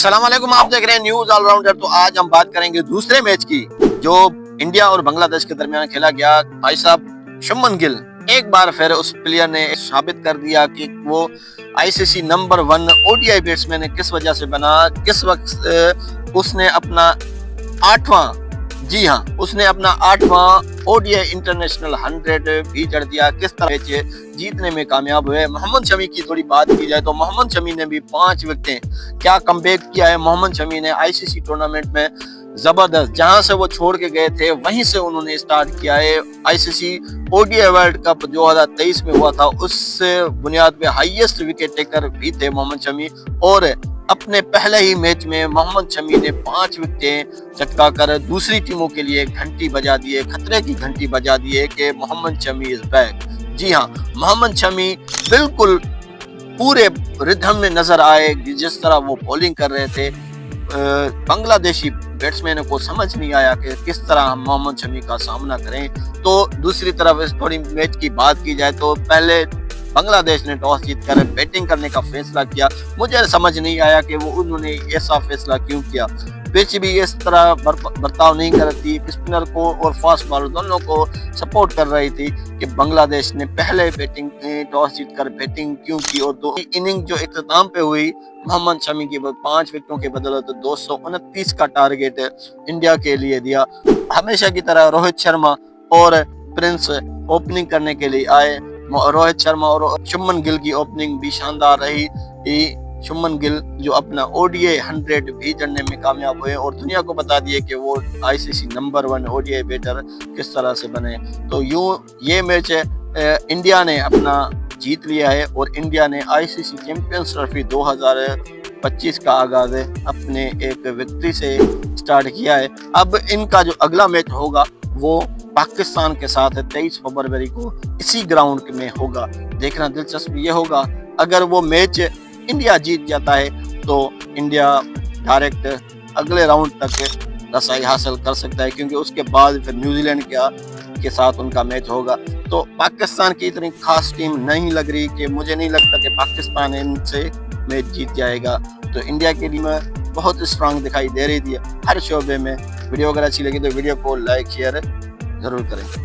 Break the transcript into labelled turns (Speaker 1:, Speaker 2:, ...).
Speaker 1: अस्सलाम वालेकुम, आप देख रहे हैं न्यूज ऑलराउंडर। तो आज हम बात करेंगे दूसरे मैच की जो इंडिया और बांग्लादेश के दरमियान खेला गया। भाई साहब शुभमन गिल एक बार फिर उस प्लेयर ने साबित कर दिया कि वो आईसीसी नंबर 1 ओडीआई बैट्समैन ने किस वजह से बना। किस वक्त उसने अपना 8वां, जी हाँ, उसने अपना 8वां ओडीआई इंटरनेशनल 100 भी जड़ दिया। किस तरह जीतने में कामयाब हुए। मोहम्मद शमी की थोड़ी बात की जाए तो मोहम्मद शमी ने भी 5 विकेटें क्या कमबैक किया है। मोहम्मद शमी ने आईसीसी टूर्नामेंट में जबरदस्त, जहां से वो छोड़ के गए थे वहीं से उन्होंने स्टार्ट किया है। आईसीसी ओडीआई वर्ल्ड कप 2023 में हुआ था, उस बुनियाद पे हाईएस्ट विकेट टेकर भी थे मोहम्मद शमी। और अपने पहले ही मैच में मोहम्मद शमी ने 5 विकेटें चटका कर दूसरी टीमों के लिए घंटी बजा दी है, खतरे की घंटी बजा दी है कि मोहम्मद शमी इज बैक। जी हाँ, मोहम्मद शमी बिल्कुल पूरे रिदम में नजर आए। जिस तरह वो बॉलिंग कर रहे थे, बांग्लादेशी बैट्समैन को समझ नहीं आया कि किस तरह हम मोहम्मद शमी का सामना करें। तो दूसरी तरफ इस थोड़ी मैच की बात की जाए तो पहले बांग्लादेश ने टॉस जीतकर बैटिंग करने का फैसला किया। मुझे समझ नहीं आया कि वो उन्होंने ऐसा फैसला क्यों किया। पिच भी इस तरह बर्ताव नहीं कर रही थी, स्पिनर को और फास्ट बॉलर दोनों को सपोर्ट कर रही थी कि बांग्लादेश ने पहले बैटिंग टॉस जीतकर बैटिंग क्यों की। और 2 इनिंग जो इख्तिताम पे हुई, मोहम्मद शमी की 5 विकेटों के बदौलत 229 का टारगेट इंडिया के लिए दिया। हमेशा की तरह रोहित शर्मा और प्रिंस ओपनिंग करने के लिए आए। रोहित शर्मा और शुभमन गिल की ओपनिंग भी शानदार रही। शुभमन गिल जो अपना ओडीआई 100 भी जड़ने में कामयाब हुए और दुनिया को बता दिए कि वो आईसीसी नंबर 1 ओडीआई बैटर किस तरह से बने। तो यूं ये मैच इंडिया ने अपना जीत लिया है और इंडिया ने आईसीसी चैंपियंस ट्रॉफी 2025 का आगाज अपने एक विक्ट्री से स्टार्ट किया है। अब इनका जो अगला मैच होगा वो पाकिस्तान के साथ 23 फरवरी को इसी ग्राउंड में होगा। देखना दिलचस्प ये होगा, अगर वो मैच इंडिया जीत जाता है तो इंडिया डायरेक्ट अगले राउंड तक रसाई हासिल कर सकता है, क्योंकि उसके बाद फिर न्यूजीलैंड के साथ उनका मैच होगा। तो पाकिस्तान की इतनी खास टीम नहीं लग रही कि मुझे नहीं लगता कि पाकिस्तान इनसे मैच जीत जाएगा। तो इंडिया की टीम बहुत स्ट्रांग दिखाई दे रही थी हर शोबे में। वीडियो अगर अच्छी लगी तो वीडियो को लाइक शेयर जरूर करें।